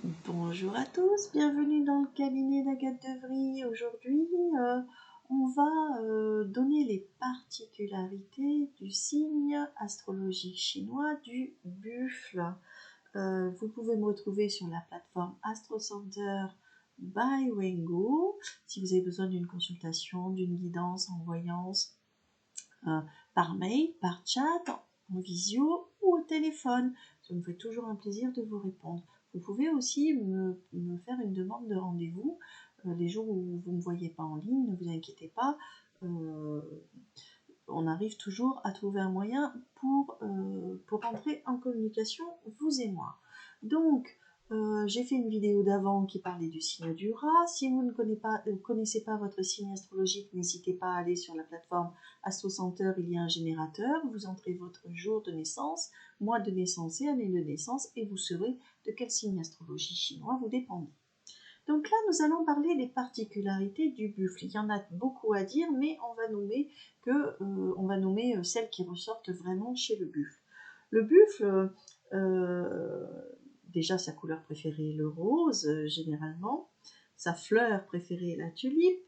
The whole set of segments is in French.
Bonjour à tous, bienvenue dans le cabinet d'Agathe Devry. Aujourd'hui, on va donner les particularités du signe astrologique chinois du buffle. Vous pouvez me retrouver sur la plateforme Astro Center by Wengo. Si vous avez besoin d'une consultation, d'une guidance en voyance, par mail, par chat, en visio ou au téléphone. Ça me fait toujours un plaisir de vous répondre. Vous pouvez aussi me faire une demande de rendez-vous les jours où vous ne me voyez pas en ligne, ne vous inquiétez pas. On arrive toujours à trouver un moyen pour entrer en communication, vous et moi. Donc, j'ai fait une vidéo d'avant qui parlait du signe du rat. Si vous ne connaissez pas votre signe astrologique, n'hésitez pas à aller sur la plateforme Astro Center, il y a un générateur. Vous entrez votre jour de naissance, mois de naissance et année de naissance et vous saurez de quel signe astrologique chinois vous dépendez. Donc là, nous allons parler des particularités du buffle. Il y en a beaucoup à dire, mais on va nommer celles qui ressortent vraiment chez le buffle. Le buffle, déjà sa couleur préférée est le rose, généralement. Sa fleur préférée est la tulipe.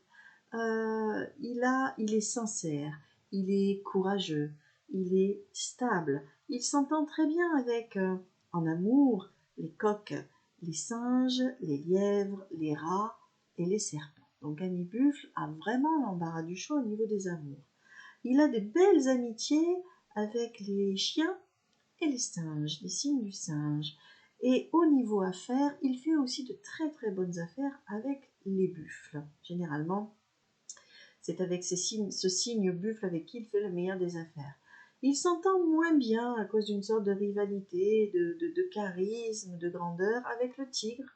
Il est sincère, il est courageux, il est stable. Il s'entend très bien avec, en amour, les coqs, les singes, les lièvres, les rats et les serpents. Donc Annie Buffle a vraiment l'embarras du choix au niveau des amours. Il a des belles amitiés avec les chiens et les singes, les signes du singe. Et au niveau affaires, il fait aussi de très très bonnes affaires avec les buffles. Généralement, c'est avec ce signe buffle avec qui il fait le meilleur des affaires. Il s'entend moins bien à cause d'une sorte de rivalité, de charisme, de grandeur avec le tigre,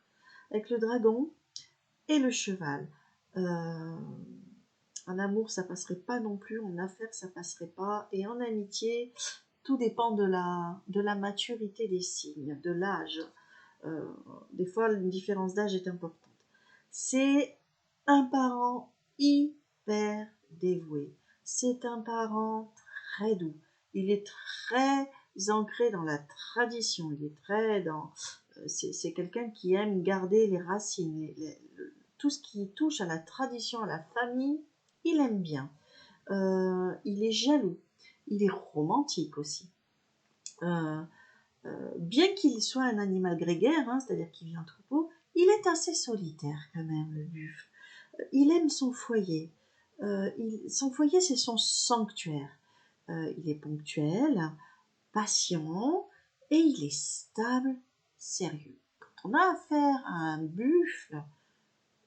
avec le dragon et le cheval. En amour, ça passerait pas non plus, en affaires, ça passerait pas, et en amitié, tout dépend de la maturité des signes, de l'âge. Des fois, une différence d'âge est importante. C'est un parent hyper dévoué. C'est un parent très doux. Il est très ancré dans la tradition. Il est très dans. C'est quelqu'un qui aime garder les racines, tout ce qui touche à la tradition, à la famille, il aime bien. Il est jaloux. Il est romantique aussi. Bien qu'il soit un animal grégaire, hein, c'est-à-dire qu'il vit en troupeau, il est assez solitaire quand même, le buffle. Il aime son foyer. Son foyer, c'est son sanctuaire. Il est ponctuel, patient et il est stable, sérieux. Quand on a affaire à un buffle,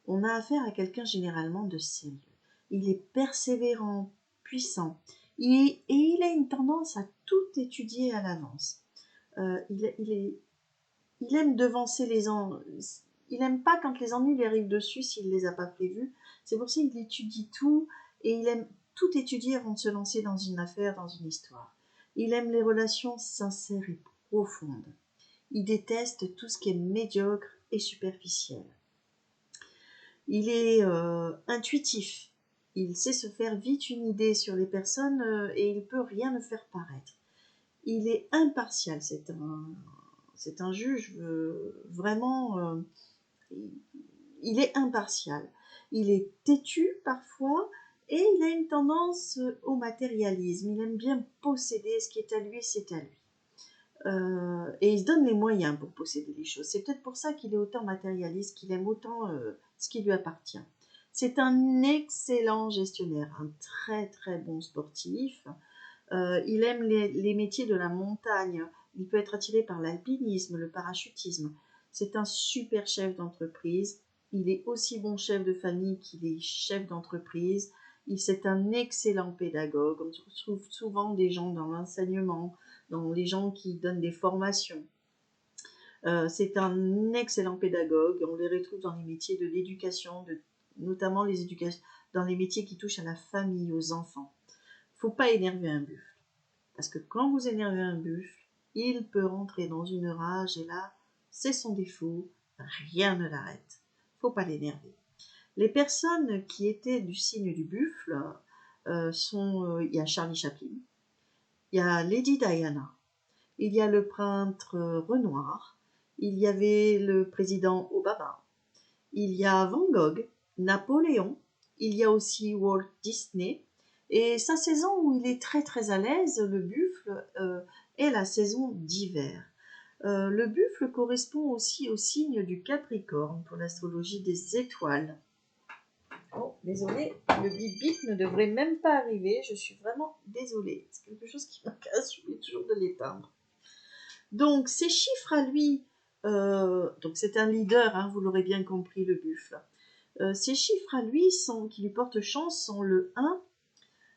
on a affaire à quelqu'un généralement de sérieux. Il est persévérant, puissant, et il a une tendance à tout étudier à l'avance. Il aime devancer les ennuis. Il n'aime pas quand les ennuis lui arrivent dessus s'il ne les a pas prévus. C'est pour ça qu'il étudie tout et il aime tout étudier avant de se lancer dans une affaire, dans une histoire. Il aime les relations sincères et profondes. Il déteste tout ce qui est médiocre et superficiel. Il est intuitif. Il sait se faire vite une idée sur les personnes et il ne peut rien ne faire paraître. Il est impartial, c'est un juge vraiment, il est impartial. Il est têtu parfois et il a une tendance au matérialisme. Il aime bien posséder ce qui est à lui, c'est à lui. Et il se donne les moyens pour posséder les choses. C'est peut-être pour ça qu'il est autant matérialiste, qu'il aime autant ce qui lui appartient. C'est un excellent gestionnaire, un très très bon sportif. Il aime les métiers de la montagne. Il peut être attiré par l'alpinisme, le parachutisme. C'est un super chef d'entreprise. Il est aussi bon chef de famille qu'il est chef d'entreprise. C'est un excellent pédagogue. On trouve souvent des gens dans l'enseignement, dans les gens qui donnent des formations. C'est un excellent pédagogue. On les retrouve dans les métiers de l'éducation, notamment dans les métiers qui touchent à la famille, aux enfants. Il ne faut pas énerver un buffle. Parce que quand vous énervez un buffle, il peut rentrer dans une rage et là, c'est son défaut, rien ne l'arrête. Faut pas l'énerver. Les personnes qui étaient du signe du buffle il y a Charlie Chaplin, il y a Lady Diana, il y a le peintre Renoir, il y avait le président Obama, il y a Van Gogh, Napoléon, il y a aussi Walt Disney. Et sa saison où il est très très à l'aise, le buffle, est la saison d'hiver. Le buffle correspond aussi au signe du Capricorne pour l'astrologie des étoiles. Oh, désolée, le bip bip ne devrait même pas arriver, je suis vraiment désolée. C'est quelque chose qui me casse, j'oublie toujours de l'éteindre. Donc, ces chiffres à lui, donc c'est un leader, hein, vous l'aurez bien compris, le buffle. Ces chiffres à lui qui lui portent chance sont le 1,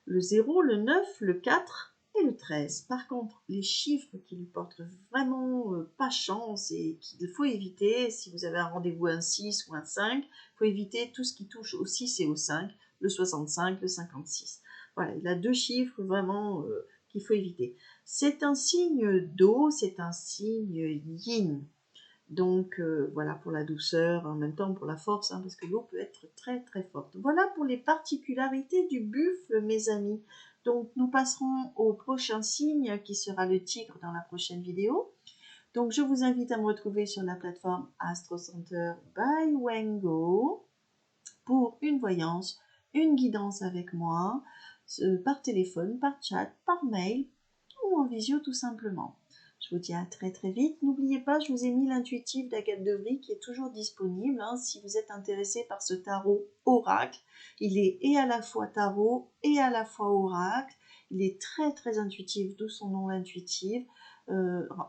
le 0, le 9, le 4 et le 13. Par contre, les chiffres qui lui portent vraiment pas chance et qu'il faut éviter, si vous avez un rendez-vous un 6 ou un 5, il faut éviter tout ce qui touche au 6 et au 5, le 65, le 56. Voilà, il a 2 chiffres vraiment qu'il faut éviter. C'est un signe d'eau, c'est un signe yin. Donc voilà pour la douceur, en même temps pour la force, hein, parce que l'eau peut être très très forte. Voilà pour les particularités du buffle, mes amis. Donc nous passerons au prochain signe qui sera le tigre dans la prochaine vidéo. Donc je vous invite à me retrouver sur la plateforme Astro Center by Wengo pour une voyance, une guidance avec moi, par téléphone, par chat, par mail ou en visio tout simplement. Je vous dis à très très vite. N'oubliez pas, je vous ai mis l'intuitif d'Agathe Devry qui est toujours disponible. Hein, si vous êtes intéressé par ce tarot oracle, il est et à la fois tarot et à la fois oracle. Il est très très intuitif, d'où son nom intuitif.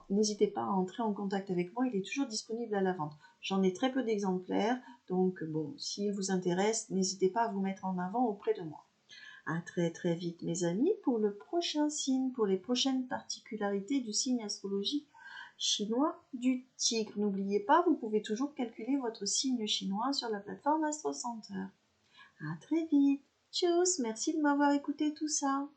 N'hésitez pas à entrer en contact avec moi, il est toujours disponible à la vente. J'en ai très peu d'exemplaires, donc bon, s'il vous intéresse, n'hésitez pas à vous mettre en avant auprès de moi. À très très vite mes amis pour le prochain signe, pour les prochaines particularités du signe astrologique chinois du tigre. N'oubliez pas, vous pouvez toujours calculer votre signe chinois sur la plateforme Astro Center. À très vite. Tchuss, merci de m'avoir écouté tout ça.